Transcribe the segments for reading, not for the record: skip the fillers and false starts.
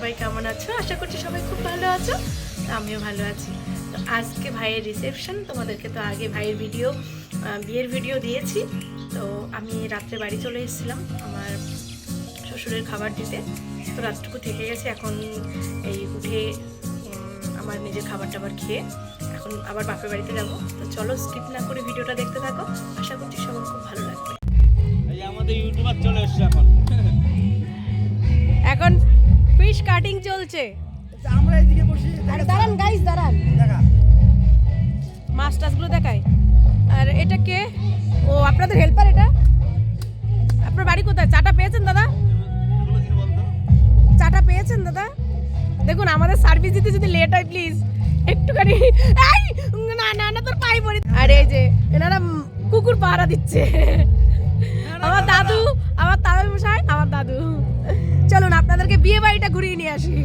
সবাই কেমন আছো? আশা করছি সবাই খুব ভালো আছো, আমিও ভালো আছি। তো আজকে ভাইয়ের রিসেপশন, তোমাদেরকে তো আগে ভাইয়ের বিয়ের ভিডিও দিয়েছি। তো আমি রাত্রে বাড়ি চলে এসেছিলাম আমার শ্বশুরের খাবার দিতে। তো রাতটুকু থেকে গেছি, এখন এই উঠে আমার নিজের খাবার টাবার খেয়ে এখন আবার বাপের বাড়িতে যাবো। তো চলো স্কিপ না করে ভিডিওটা দেখতে থাকো, আশা করছি সবার খুব ভালো লাগবে। এই আমাদের ইউটিউবার চলে এসেছে এখন ফিশ কাটিং চলছে। আমরা এইদিকে বসি। আরে দাঁড়ান গাইস, দাঁড়ান, দেখা মাছ টাছগুলো দেখাই। আর এটা কে? ও আপনাদের হেল্পার। এটা আপনার বাড়ি কোথায়? চাটা পেয়েছেন দাদা? চাটা পেয়েছেন দাদা? দেখুন আমাদের সার্ভিস দিতে যদি লেট হয় প্লিজ একটুখানি। এই না না না, তোর পাই পড়ি। আর এই যে এনারা কুকুর পাহারা দিচ্ছে। আমার দাদু, আমার দাদু মশাই, আমার দাদু। চলুন আপনাদেরকে বিয়ে বাড়িটা ঘুরিয়ে নিয়ে আসি।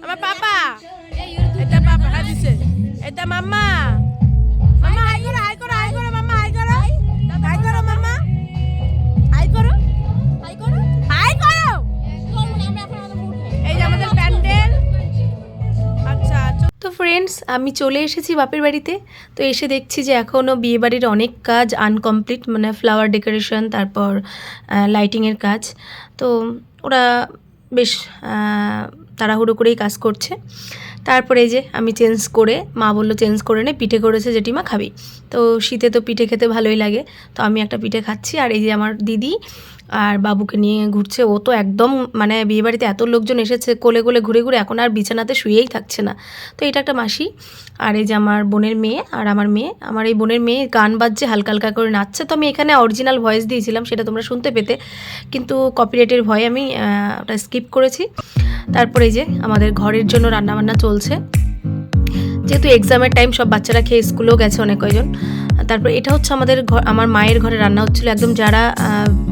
আমার পাপা, এটা পাপা, হ্যাঁ দিছে। এটা মাম্মা, মাম্মা হাই করো, হাই করো, হাই করো, মাম্মা হাই করো, হাই করো, মাম্মা হাই করো, হাই করো, হাই করো। এই যে আমাদের প্যান্ডেল। আচ্ছা তো ফ্রেন্ডস, আমি চলে এসেছি বাপের বাড়িতে। তো এসে দেখছি যে এখনও বিয়েবাড়ির অনেক কাজ আনকমপ্লিট, মানে ফ্লাওয়ার ডেকোরেশন, তারপর লাইটিংয়ের কাজ। তো ওরা বেশ তাড়াহুড়ো করেই কাজ করছে। তারপরে এই যে আমি চেঞ্জ করে, মা বললো চেঞ্জ করে নে, পিঠে করেছে জেঠিমা, খাবি? তো শীতে তো পিঠে খেতে ভালোই লাগে, তো আমি একটা পিঠে খাচ্ছি। আর এই যে আমার দিদি আর বাবুকে নিয়ে ঘুরছে। ও তো একদম মানে বিয়েবাড়িতে এত লোকজন এসেছে, কোলে কোলে ঘুরে ঘুরে এখন আর বিছানাতে শুয়েই থাকছে না। তো এটা একটা মাসি। আর এই যে আমার বোনের মেয়ে আর আমার মেয়ে। আমার এই বোনের মেয়ে গান বাজছে, হালকা হালকা করে নাচছে। তো আমি এখানে অরিজিনাল ভয়েস দিয়েছিলাম, সেটা তোমরা শুনতে পেতে, কিন্তু কপিরাইটের ভয়ে আমি ওটা স্কিপ করেছি। তারপরে এই যে আমাদের ঘরের জন্য রান্নাবান্না চলছে, যেহেতু এক্সামের টাইম, সব বাচ্চারা খেয়ে স্কুলেও গেছে অনেক কয়জন। তারপর এটা হচ্ছে আমাদের ঘর, আমার মায়ের ঘরে রান্না হচ্ছিলো। একদম যারা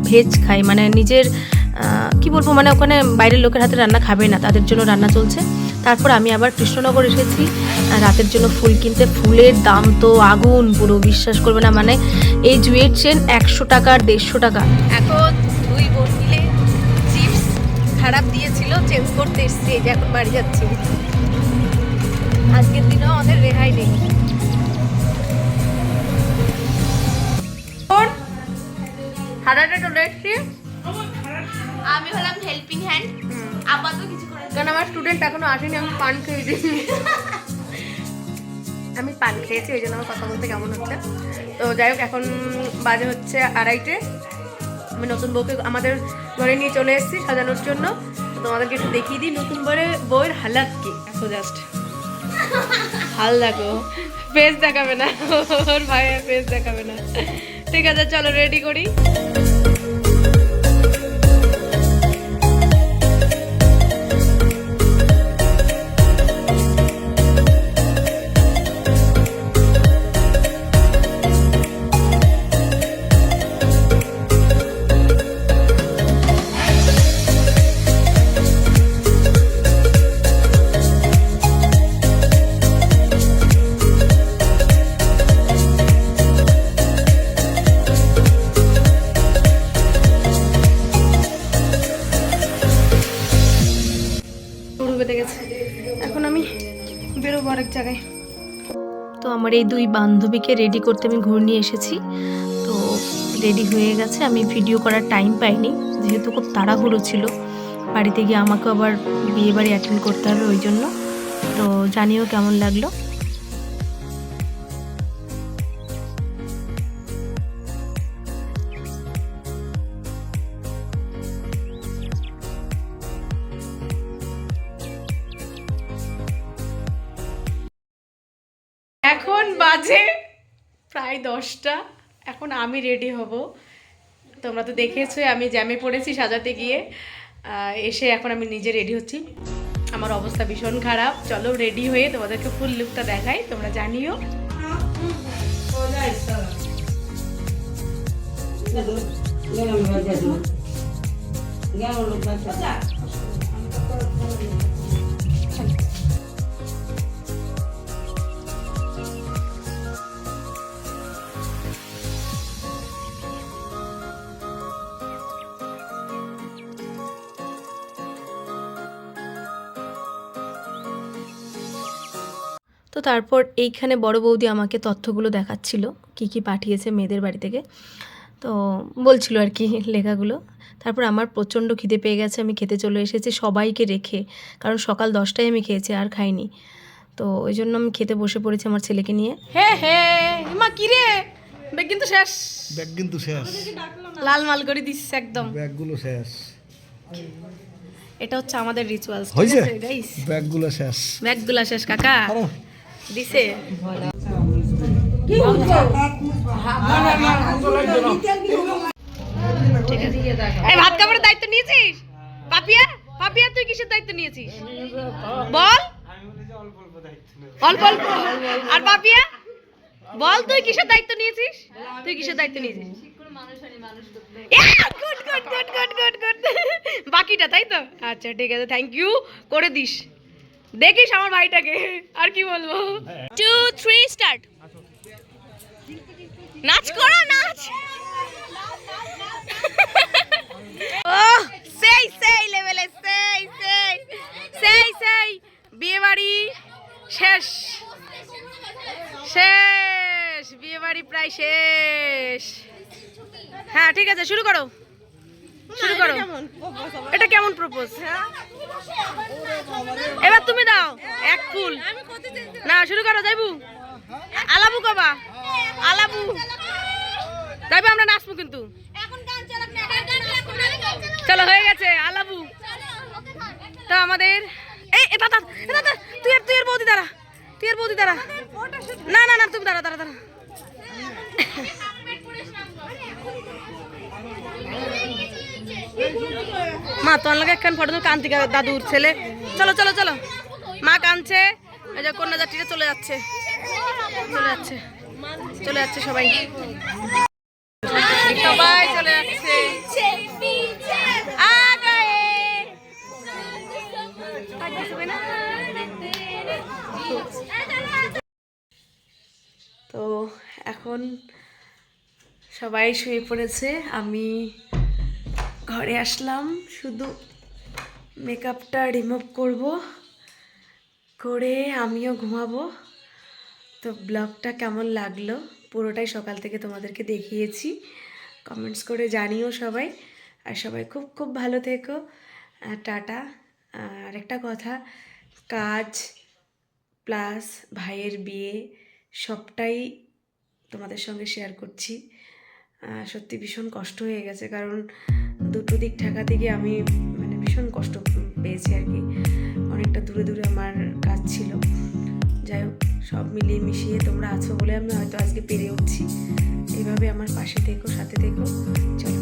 ভেজ খায়, মানে নিজের কি বলবো, মানে ওখানে বাইরের লোকের হাতে রান্না খাবে না, তাদের জন্য রান্না চলছে। তারপর আমি আবার কৃষ্ণনগর এসেছি রাতের জন্য ফুল কিনতে। ফুলের দাম তো আগুন, পুরো বিশ্বাস করবে না। মানে এই জুয়ের চেন 100 টাকা আর 150 টাকা। এখন দুই বোন মিলে চিপস খারাপ দিয়েছিল, চেঞ্জ করতে এসছি। এই যে এখন বাড়ি যাচ্ছি। আজকের দিনেও আমাদের রেহাই নেই। হারাটা চলে এসছি। আমি হলাম হেল্পিং হ্যান্ড, আপাতত কিছু করে। কারণ আমার স্টুডেন্ট এখনো আসেনি, আমি পান খেয়ে দিয়েছি। আমি পান খেয়েছি, ওই জন্য আমার কথা বলতে কেমন হচ্ছে। তো যাই হোক, এখন বাজে হচ্ছে 2:30। আমি নতুন বউকে আমাদের ঘরে নিয়ে চলে এসেছি সাজানোর জন্য। তো তোমাদেরকে একটু দেখিয়ে দিই নতুন বউয়ের হালাত কি। দেখো জাস্ট হাল দেখো, ফেস দেখাবে না, ওর ভাইয়ের ফেস দেখাবে না। ঠিক আছে চলো রেডি করি। এখন আমি বেরোবো আরেক জায়গায়। তো আমার এই দুই বান্ধবীকে রেডি করতে আমি ঘুরে নিয়ে এসেছি। তো রেডি হয়ে গেছে। আমি ভিডিও করার টাইম পাইনি, যেহেতু খুব তাড়াহুড়ো ছিল বাড়িতে গিয়ে, আমাকেও আবার বিয়ে বাড়ি অ্যাটেন্ড করতে হবে ওই জন্য। তো জানিও কেমন লাগলো। এখন বাজে প্রায় 10টা। এখন আমি রেডি হব। তোমরা তো দেখেছো আমি জ্যামে পড়েছি সাজাতে গিয়ে। এসে এখন আমি নিজে রেডি হচ্ছি। আমার অবস্থা ভীষণ খারাপ। চলো রেডি হয়ে তোমাদেরকে ফুল লুকটা দেখাই, তোমরা জানিও। তো তারপর এইখানে বড় বৌদি আমাকে তথ্যগুলো দেখাচ্ছিল কি কি পাঠিয়েছে মেয়েদের বাড়ি থেকে, তো বলছিল আর কি লেখাগুলো। তারপর আমার প্রচণ্ড খিদে পেয়ে গেছে, আমি খেতে চলে এসেছি সবাইকে রেখে, কারণ সকাল 10টায় আমি খেয়েছি আর খাইনি। তো ওই জন্য আমি খেতে বসে পড়েছি আমার ছেলেকে নিয়ে। হ্যাঁ হ্যাঁ মা কি রে, ব্যাগ কিন্তু শেষ, ব্যাগ কিন্তু শেষ, লাল মাল করে দিচ্ছে একদম, ব্যাগগুলো শেষ। এটা হচ্ছে আমাদের রিচুয়ালস, ঠিক হয়েছে? আছে গাইস? ব্যাগগুলো শেষ। ব্যাগগুলা শেষ কাকা দিছে। এই ভাত খাবারের দায়িত্ব নিয়েছিস পাপিয়া? পাপিয়া তুই কিসের দায়িত্ব নিয়েছিস বল? অল্প অল্প। আর পাপিয়া বল তুই কিসের দায়িত্ব নিয়েছিস? তুই কিসের দায়িত্ব নিয়েছিস? Good good good good good good. বাকিটা তাই তো? আচ্ছা ঠিক আছে, থ্যাংক ইউ, করে দিস। দেখিস আমার ভাইটাকে, আর কি বলবো। 2 3 স্টার্ট। নাচ করো, নাচ। ও সেই সেই লেভেলে, সেই সেই সেই সেই। বিয়ে বাড়ি শেষ, শেষ বিয়ে বাড়ি প্রায় শেষ। হ্যাঁ ঠিক আছে, শুরু করো, শুরু করো। এটা কেমন প্রপোজ? এবার তুমি দাও এক ফুল। না শুরু করো, যাইবু আলাবু কবা, আলাবু যাইবু, আমরা নাচবো কিন্তু। চলো হয়ে গেছে আলাবু। তো আমাদের এই দাদা দাদা, তুই আর বৌদি দাঁড়া, তুই আর বৌদি দাঁড়া। না না না তুমি দাঁড়া দাঁড়া দাঁড়া। মা তোমার লাগে একখান ফটো কান্তি দাদুর ছেলে। চলো চলো চলো, মা কাঁদছে, এই যে কন্যাযাত্রীরা চলে যাচ্ছে, চলে যাচ্ছে, চলে যাচ্ছে সবাই, সবাই চলে যাচ্ছে। তো এখন সবাই শুয়ে পড়েছে, আমি ঘরে আসলাম, শুধু মেকআপটা রিমুভ করব, করে আমিও ঘুমাবো। তো ব্লগটা কেমন লাগলো পুরোটাই সকাল থেকে তোমাদেরকে দেখিয়েছি, কমেন্টস করে জানিও সবাই। আর সবাই খুব খুব ভালো থেকো, টাটা। আর একটা কথা, কাজ প্লাস ভাইয়ের বিয়ে সবটাই তোমাদের সঙ্গে শেয়ার করছি। সত্যি ভীষণ কষ্ট হয়ে গেছে, কারণ দুটো দিক ঠেকাতে গিয়ে আমি মানে ভীষণ কষ্ট পেয়েছি আর কি। অনেকটা দূরে দূরে আমার কাজ ছিল। যাই হোক, সব মিলিয়ে মিশিয়ে তোমরা আছো বলে আমি হয়তো আজকে পেরে উঠছি। এইভাবে আমার পাশে থেকো, সাথে থেকো। চলো।